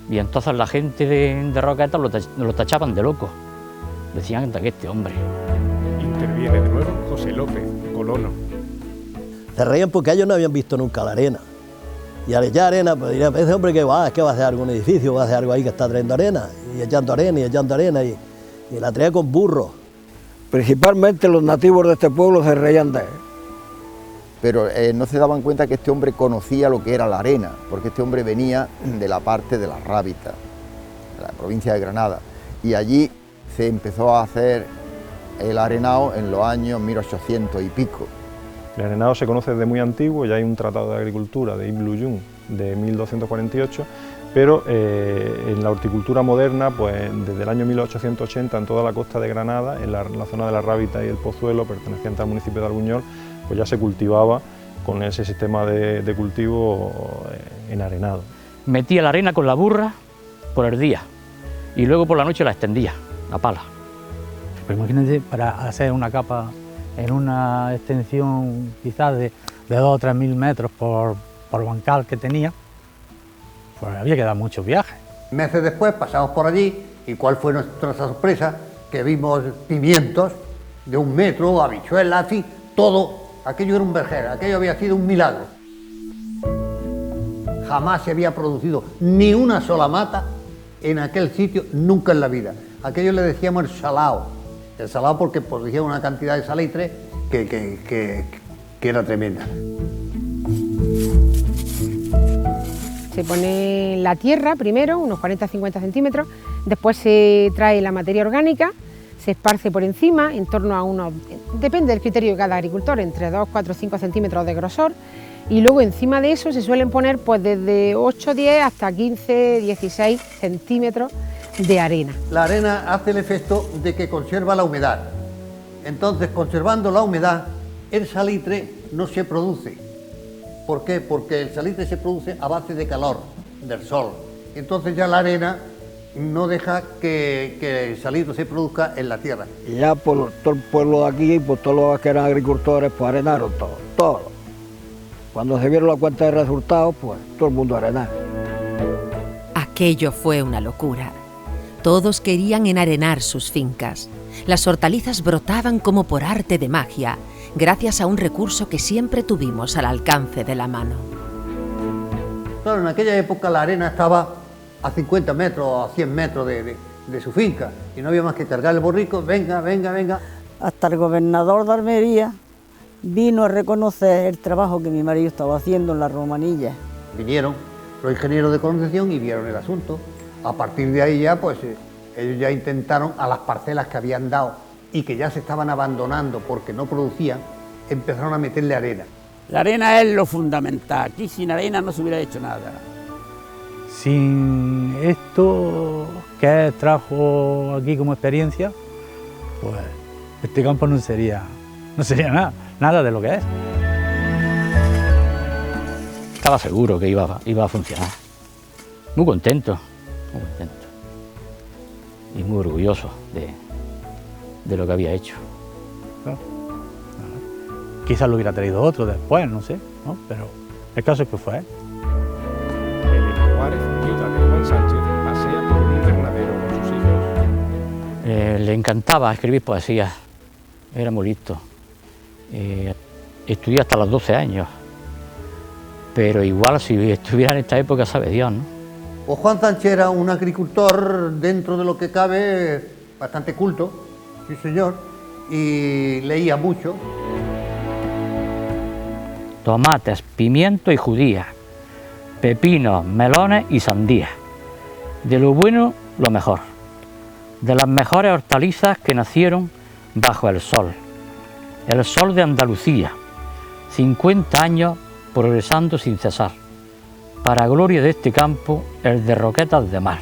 Y entonces la gente de Roquetas lo tachaban de loco. Decían que este hombre. Interviene de nuevo José López, colono. Se reían porque ellos no habían visto nunca la arena. Y al echar arena, pues dirían, ese hombre que va, es que va a hacer algún edificio, va a hacer algo ahí que está trayendo arena, y echando arena, y la traía con burros. Principalmente los nativos de este pueblo se reían de él. Pero no se daban cuenta que este hombre conocía lo que era la arena, porque este hombre venía de la parte de la Rábita, de la provincia de Granada, y allí se empezó a hacer el arenado en los años 1800 y pico. El arenado se conoce desde muy antiguo, ya hay un tratado de agricultura de Ibn Luyún de 1248, pero en la horticultura moderna, pues desde el año 1880 en toda la costa de Granada, en la zona de la Rábita y el Pozuelo, perteneciente al municipio de Arguñol, pues ya se cultivaba con ese sistema de cultivo en arenado. Metía la arena con la burra por el día y luego por la noche la extendía, la pala. Pues imagínense, para hacer una capa en una extensión quizás de 2 o 3 mil metros por bancal que tenía, pues había que dar muchos viajes. Meses después pasamos por allí y ¿cuál fue nuestra sorpresa? Que vimos pimientos de 1 metro, habichuelas, así, todo. Aquello era un vergel, aquello había sido un milagro. Jamás se había producido ni una sola mata en aquel sitio, nunca en la vida. Aquello le decíamos el salao porque producía una cantidad de salitre que era tremenda. Se pone la tierra primero, unos 40-50 centímetros, después se trae la materia orgánica, se esparce por encima, en torno a unos, depende del criterio de cada agricultor, entre 2, 4, 5 centímetros de grosor, y luego encima de eso se suelen poner pues desde 8, 10 hasta 15, 16 centímetros de arena. La arena hace el efecto de que conserva la humedad. Entonces, conservando la humedad, el salitre no se produce. ¿Por qué? Porque el salitre se produce a base de calor, del sol. Entonces ya la arena no deja que el salitre se produzca en la tierra. Y ya por todo el pueblo de aquí, por todos los que eran agricultores, pues arenaron todo. Cuando se vieron la cuenta de resultados, pues todo el mundo arenaron. Aquello fue una locura. Todos querían enarenar sus fincas. Las hortalizas brotaban como por arte de magia, gracias a un recurso que siempre tuvimos al alcance de la mano. Claro, en aquella época la arena estaba a 50 metros o a 100 metros de su finca y no había más que cargar el borrico, venga. Hasta el gobernador de Almería vino a reconocer el trabajo que mi marido estaba haciendo en la Romanilla. Vinieron los ingenieros de colonización y vieron el asunto. A partir de ahí ya, pues ellos ya intentaron a las parcelas que habían dado y que ya se estaban abandonando porque no producían, empezaron a meterle arena. La arena es lo fundamental, aquí sin arena no se hubiera hecho nada. Sin esto que trajo aquí como experiencia, pues este campo no sería nada de lo que es. Estaba seguro que iba a funcionar. Muy contento y muy orgulloso de lo que había hecho. Quizás lo hubiera traído otro después, no sé, ¿no? Pero el caso es que fue. Elena Juárez, viuda de Juan Sánchez, pasea por un invernadero con sus hijos. Le encantaba escribir poesía, era muy listo. Estudié hasta los 12 años, pero igual si estuviera en esta época sabe Dios, ¿no? Pues Juan Sánchez era un agricultor dentro de lo que cabe bastante culto, sí señor, y leía mucho. Tomates, pimiento y judía, pepinos, melones y sandía. De lo bueno, lo mejor. De las mejores hortalizas que nacieron bajo el sol de Andalucía, 50 años progresando sin cesar. Para gloria de este campo, el de Roquetas de Mar.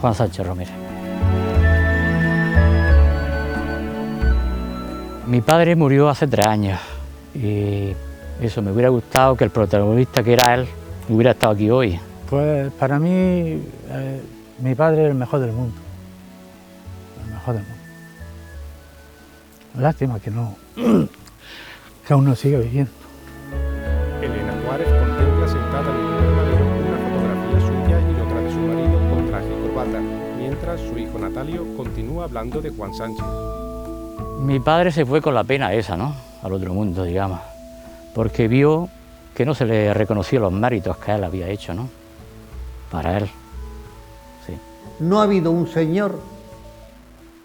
Juan Sánchez Romero. Mi padre murió hace 3 años y eso, me hubiera gustado que el protagonista que era él hubiera estado aquí hoy. Pues para mí, mi padre es el mejor del mundo. El mejor del mundo. Lástima que aún no siga viviendo. Elena Juárez contempla sentada en un invernadero una fotografía suya y otra de su marido. su hijo Natalio continúa hablando de Juan Sánchez. Mi padre se fue con la pena esa, ¿no?, al otro mundo, digamos, porque vio que no se le reconoció los méritos que él había hecho, ¿no?, para él. Sí. No ha habido un señor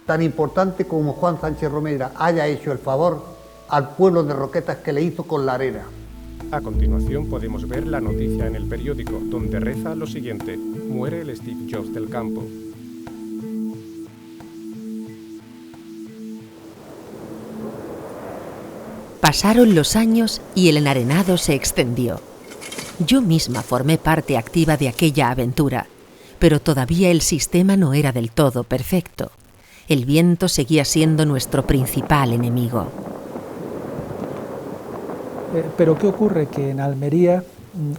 tan importante como Juan Sánchez Romera haya hecho el favor al pueblo de Roquetas que le hizo con la arena. A continuación podemos ver la noticia en el periódico, donde reza lo siguiente: muere el Steve Jobs del campo. Pasaron los años y el enarenado se extendió. Yo misma formé parte activa de aquella aventura, pero todavía el sistema no era del todo perfecto. El viento seguía siendo nuestro principal enemigo. Pero ¿qué ocurre? Que en Almería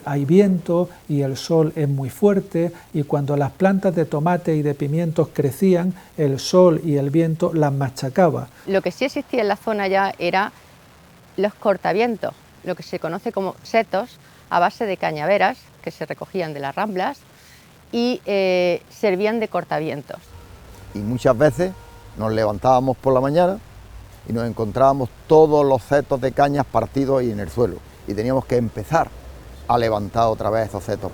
hay viento y el sol es muy fuerte, y cuando las plantas de tomate y de pimientos crecían, el sol y el viento las machacaba. Lo que sí existía en la zona ya era los cortavientos, lo que se conoce como setos, a base de cañaveras que se recogían de las ramblas y servían de cortavientos. Y muchas veces nos levantábamos por la mañana y nos encontrábamos todos los setos de cañas partidos ahí en el suelo, y teníamos que empezar a levantar otra vez esos setos.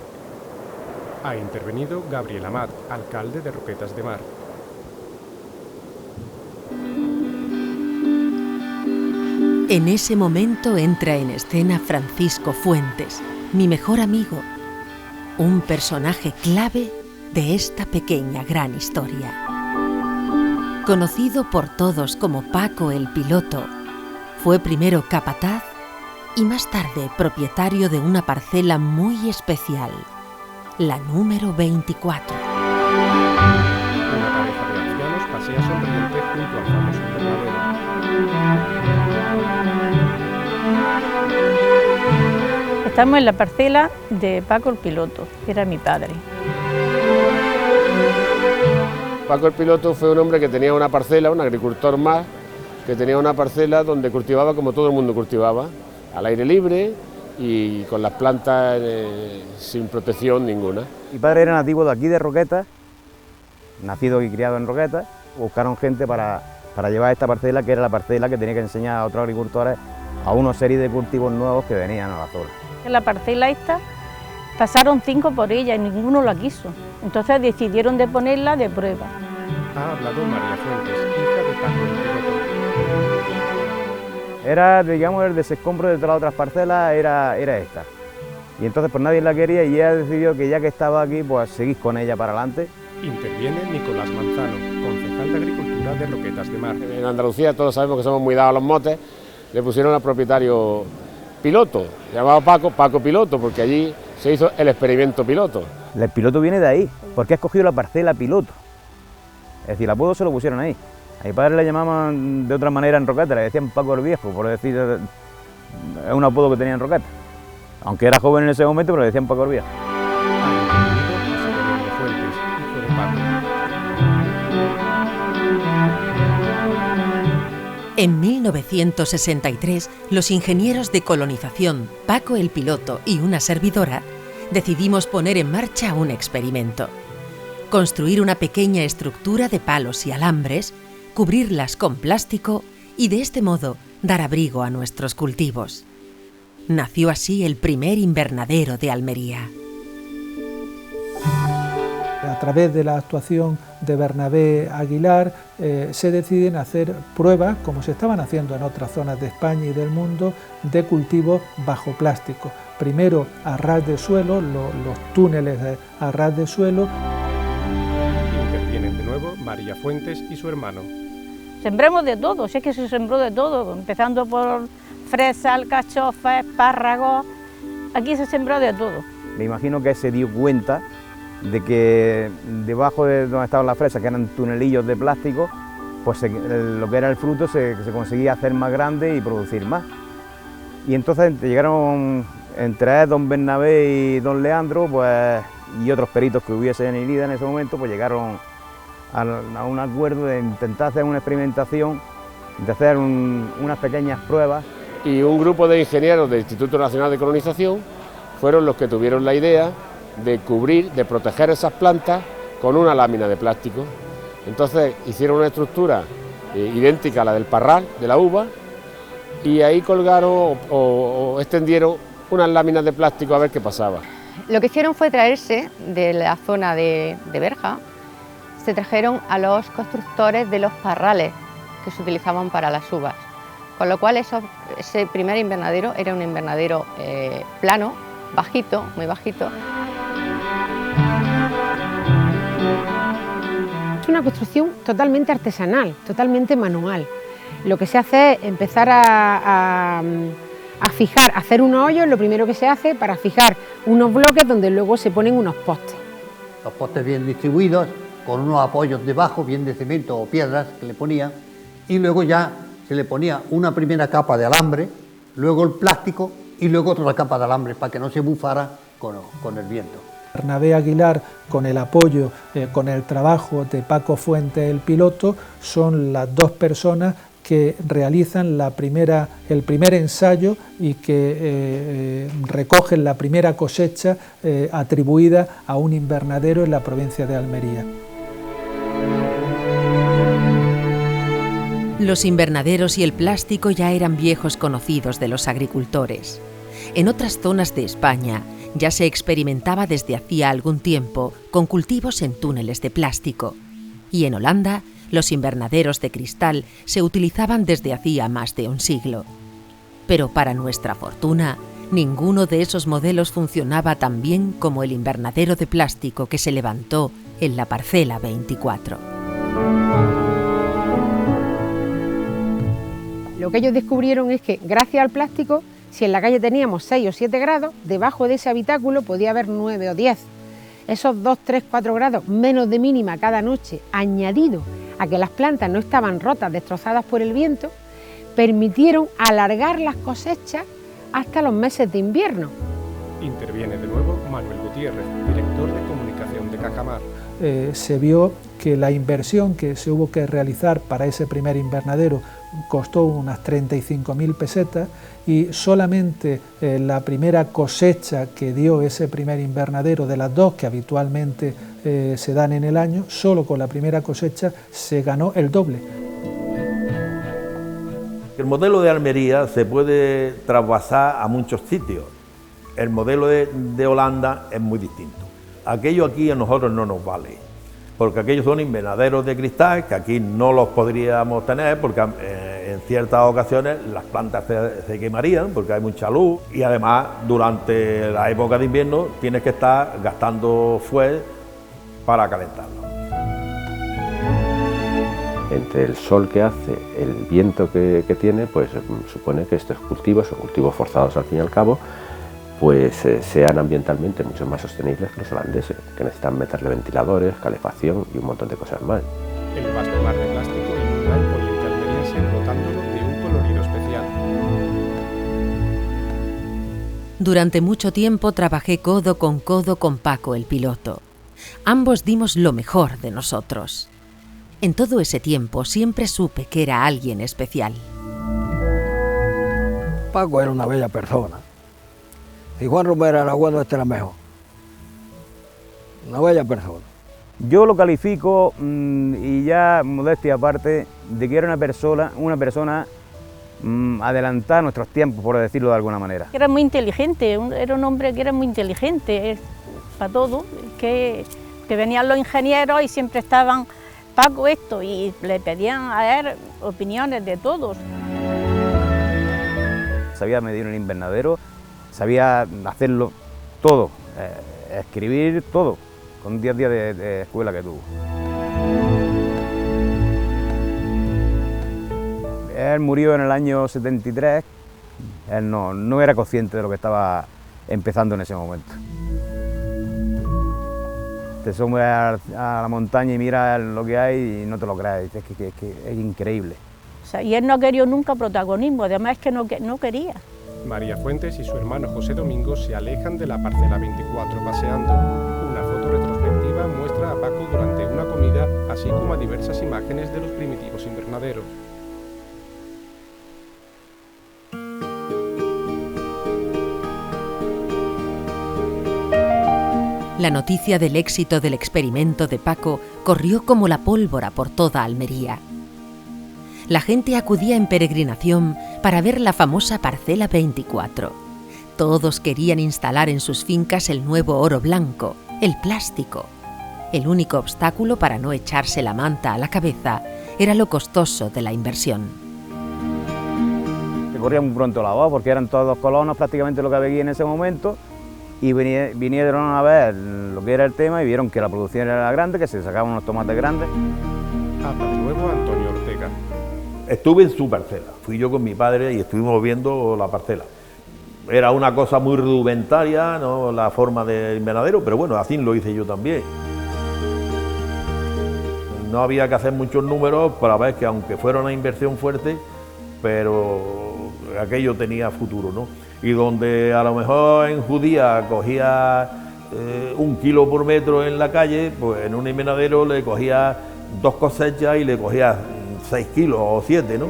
Ha intervenido Gabriel Amat, alcalde de Roquetas de Mar. En ese momento entra en escena Francisco Fuentes, mi mejor amigo, un personaje clave de esta pequeña gran historia. Conocido por todos como Paco el Piloto, fue primero capataz y más tarde propietario de una parcela muy especial, la número 24. Una pareja de ancianos pasea sonriente junto al famoso invernadero. Estamos en la parcela de Paco el Piloto, que era mi padre. Paco el Piloto fue un hombre que tenía una parcela, un agricultor más, que tenía una parcela donde cultivaba como todo el mundo cultivaba, al aire libre y con las plantas sin protección ninguna. Mi padre era nativo de aquí de Roquetas, nacido y criado en Roquetas. Buscaron gente para llevar esta parcela, que era la parcela que tenía que enseñar a otros agricultores a una serie de cultivos nuevos que venían a la zona. En la parcela esta pasaron 5 por ella y ninguno la quiso. Entonces decidieron de ponerla de prueba. Ha hablado María Fuentes, hija de Paco el Piloto. Era, digamos, el desescombro de todas las otras parcelas era esta. Y entonces pues nadie la quería, y ella decidió que ya que estaba aquí, pues seguís con ella para adelante. Interviene Nicolás Manzano, concejal de Agricultura de Roquetas de Mar. En Andalucía todos sabemos que somos muy dados a los motes, le pusieron al propietario Piloto, llamado Paco Piloto, porque allí se hizo el experimento piloto. El piloto viene de ahí, porque ha escogido la parcela Piloto. Es decir, el apodo se lo pusieron ahí. A mi padre le llamaban de otra manera en Roquetas, le decían Paco el Viejo, por decir, es un apodo que tenía en Roquetas. Aunque era joven en ese momento, pero le decían Paco el Viejo. En 1963, los ingenieros de colonización, Paco el Piloto y una servidora, decidimos poner en marcha un experimento. Construir una pequeña estructura de palos y alambres, cubrirlas con plástico y de este modo dar abrigo a nuestros cultivos. Nació así el primer invernadero de Almería. A través de la actuación de Bernabé Aguilar se deciden hacer pruebas, como se estaban haciendo en otras zonas de España y del mundo, de cultivos bajo plástico. Primero a ras de suelo, los túneles a ras de suelo. Intervienen de nuevo María Fuentes y su hermano. Sembremos de todo, si es que se sembró de todo, empezando por fresa, alcachofas, espárragos, aquí se sembró de todo. Me imagino que se dio cuenta de que debajo de donde estaban las fresas, que eran tunelillos de plástico, pues lo que era el fruto se conseguía hacer más grande y producir más. Y entonces llegaron entre don Bernabé y don Leandro, pues, y otros peritos que hubiesen en Irida en ese momento, pues llegaron a un acuerdo de intentar hacer una experimentación, de hacer unas pequeñas pruebas. Y un grupo de ingenieros del Instituto Nacional de Colonización fueron los que tuvieron la idea de cubrir, de proteger esas plantas con una lámina de plástico. Entonces hicieron una estructura idéntica a la del parral, de la uva, y ahí colgaron o extendieron unas láminas de plástico a ver qué pasaba. Lo que hicieron fue traerse de la zona de Berja, se trajeron a los constructores de los parrales que se utilizaban para las uvas, con lo cual ese primer invernadero era un invernadero plano, bajito, muy bajito. Es una construcción totalmente artesanal, totalmente manual. Lo que se hace es empezar a fijar, hacer unos hoyos, lo primero que se hace para fijar unos bloques donde luego se ponen unos postes. Los postes bien distribuidos, con unos apoyos debajo, bien de cemento o piedras que le ponían, y luego ya se le ponía una primera capa de alambre, luego el plástico y luego otra capa de alambre para que no se bufara con el viento. Bernabé Aguilar, con el apoyo, con el trabajo de Paco Fuentes, el piloto, son las dos personas que realizan el primer ensayo y que recogen la primera cosecha atribuida a un invernadero en la provincia de Almería. Los invernaderos y el plástico ya eran viejos conocidos de los agricultores. En otras zonas de España ya se experimentaba desde hacía algún tiempo con cultivos en túneles de plástico. Y en Holanda, los invernaderos de cristal se utilizaban desde hacía más de un siglo. Pero para nuestra fortuna, ninguno de esos modelos funcionaba tan bien como el invernadero de plástico que se levantó en la parcela 24. Lo que ellos descubrieron es que gracias al plástico, si en la calle teníamos 6 o 7 grados, debajo de ese habitáculo podía haber 9 o 10. Esos 2, 3, 4 grados menos de mínima cada noche, añadido a que las plantas no estaban rotas, destrozadas por el viento, permitieron alargar las cosechas hasta los meses de invierno. Interviene de nuevo Manuel Gutiérrez, director de comunicación de Cajamar. Se vio que la inversión que se hubo que realizar para ese primer invernadero costó unas 35.000 pesetas y solamente la primera cosecha que dio ese primer invernadero de las dos que habitualmente se dan en el año, solo con la primera cosecha se ganó el doble. El modelo de Almería se puede trasvasar a muchos sitios. El modelo de Holanda es muy distinto. Aquello aquí a nosotros no nos vale, porque aquellos son invernaderos de cristal que aquí no los podríamos tener porque en ciertas ocasiones las plantas se quemarían porque hay mucha luz y además durante la época de invierno tienes que estar gastando fuel para calentarlo. Entre el sol que hace, el viento que tiene, pues supone que estos cultivos, o cultivos forzados al fin y al cabo, pues sean ambientalmente mucho más sostenibles que los holandeses, que necesitan meterle ventiladores, calefacción y un montón de cosas más. El vasto mar de plástico inunda el poniente almeriense dotándolo de un colorido especial. Durante mucho tiempo trabajé codo con Paco, el piloto. Ambos dimos lo mejor de nosotros. En todo ese tiempo siempre supe que era alguien especial. Paco era una bella persona. Si Juan Romero era bueno, este era mejor. Una bella persona. Yo lo califico, y ya modestia aparte, de que era una persona adelantada a nuestros tiempos, por decirlo de alguna manera. Era muy inteligente, era un hombre que era muy inteligente para todo, que venían los ingenieros y siempre estaban, Paco esto, y le pedían a él opiniones de todos. Sabía medir un invernadero, sabía hacerlo todo, escribir todo, con 10 días de escuela que tuvo. Él murió en el año 73, él no era consciente de lo que estaba empezando en ese momento. Te subes a la montaña y miras lo que hay y no te lo crees, es que es increíble. O sea, y él no quería nunca protagonismo, además es que no quería. María Fuentes y su hermano José Domingo se alejan de la parcela 24 paseando. Una foto retrospectiva muestra a Paco durante una comida, así como a diversas imágenes de los primitivos invernaderos. La noticia del éxito del experimento de Paco corrió como la pólvora por toda Almería. La gente acudía en peregrinación para ver la famosa parcela 24. Todos querían instalar en sus fincas el nuevo oro blanco, el plástico. El único obstáculo para no echarse la manta a la cabeza era lo costoso de la inversión. Se corría muy pronto la voz porque eran todos colonos prácticamente lo que había en ese momento, y vinieron a ver lo que era el tema y vieron que la producción era grande, que se sacaban unos tomates grandes. Habla de nuevo Antonio Ortega. Estuve en su parcela, fui yo con mi padre y estuvimos viendo la parcela. Era una cosa muy rudimentaria, ¿no?, la forma del invernadero, pero bueno, así lo hice yo también. No había que hacer muchos números para ver que aunque fuera una inversión fuerte, pero aquello tenía futuro, ¿no? Y donde a lo mejor en Judía cogía 1 kilo por metro en la calle, pues en un invernadero le cogía 2 cosechas y le cogía 6 kilos o 7, ¿no?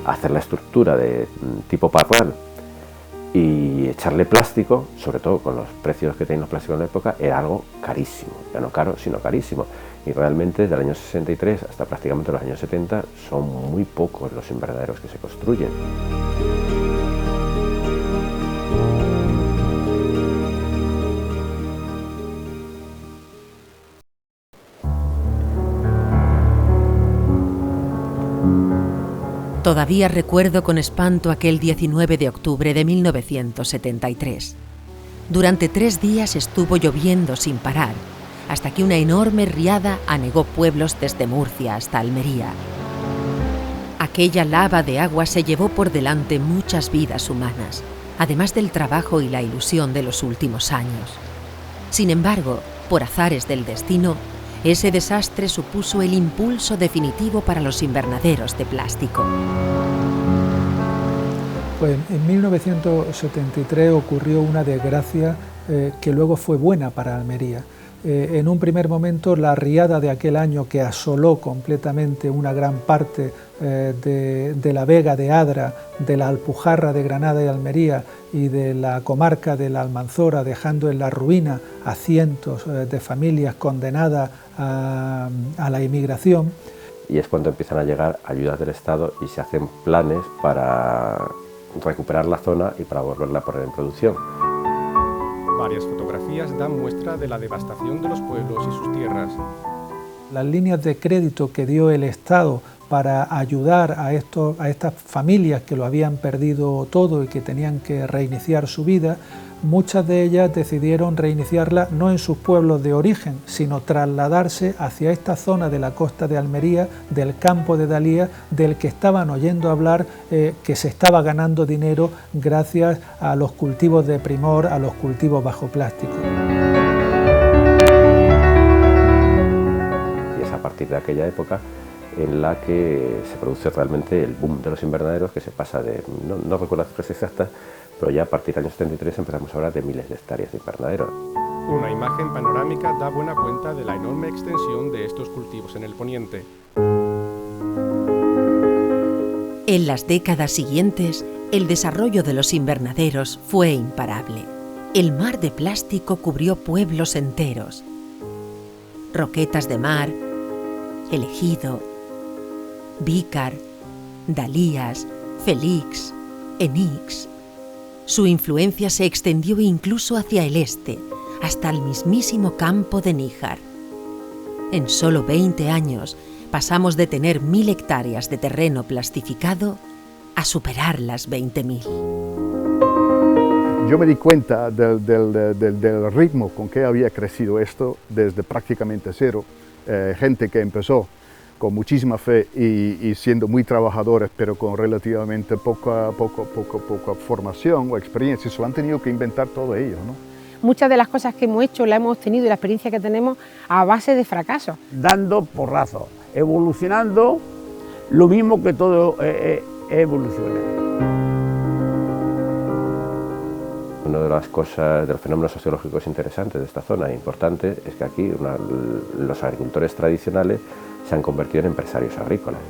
Hacer la estructura de tipo parral y echarle plástico, sobre todo con los precios que tenían los plásticos en la época, era algo carísimo, ya no caro, sino carísimo. Y realmente desde el año 63 hasta prácticamente los años 70 son muy pocos los invernaderos que se construyen. Todavía recuerdo con espanto aquel 19 de octubre de 1973. Durante 3 días estuvo lloviendo sin parar, hasta que una enorme riada anegó pueblos desde Murcia hasta Almería. Aquella lava de agua se llevó por delante muchas vidas humanas, además del trabajo y la ilusión de los últimos años. Sin embargo, por azares del destino, ese desastre supuso el impulso definitivo para los invernaderos de plástico. Pues en 1973 ocurrió una desgracia que luego fue buena para Almería. En un primer momento la riada de aquel año que asoló completamente una gran parte de la Vega de Adra, de la Alpujarra de Granada y Almería y de la comarca de la Almanzora, dejando en la ruina a cientos de familias condenadas a la inmigración. Y es cuando empiezan a llegar ayudas del Estado y se hacen planes para recuperar la zona y para volverla a poner en producción. Varias fotografías dan muestra de la devastación de los pueblos y sus tierras. Las líneas de crédito que dio el Estado para ayudar a estas familias que lo habían perdido todo y que tenían que reiniciar su vida, muchas de ellas decidieron reiniciarla no en sus pueblos de origen, sino trasladarse hacia esta zona de la costa de Almería, del campo de Dalía, del que estaban oyendo hablar que se estaba ganando dinero gracias a los cultivos de primor, a los cultivos bajo plástico. Y es a partir de aquella época en la que se produce realmente el boom de los invernaderos, que se pasa de, no recuerdo las cifras exactas, pero ya a partir del año 73 empezamos a hablar de miles de hectáreas de invernaderos. Una imagen panorámica da buena cuenta de la enorme extensión de estos cultivos en el poniente. En las décadas siguientes, el desarrollo de los invernaderos fue imparable. El mar de plástico cubrió pueblos enteros. Roquetas de Mar, El Ejido, Vícar, Dalías, Felix, Enix. Su influencia se extendió incluso hacia el este, hasta el mismísimo campo de Níjar. En solo 20 años pasamos de tener 1000 hectáreas de terreno plastificado a superar las 20.000. Yo me di cuenta del ritmo con que había crecido esto desde prácticamente cero. Gente que empezó con muchísima fe y siendo muy trabajadores, pero con relativamente poca formación o experiencia, se lo han tenido que inventar todo ellos, ¿no? Muchas de las cosas que hemos hecho las hemos tenido y la experiencia que tenemos a base de fracasos. Dando porrazos, evolucionando lo mismo que todo evoluciona. Una de las cosas, de los fenómenos sociológicos interesantes de esta zona, importante, es que aquí los agricultores tradicionales se han convertido en empresarios agrícolas.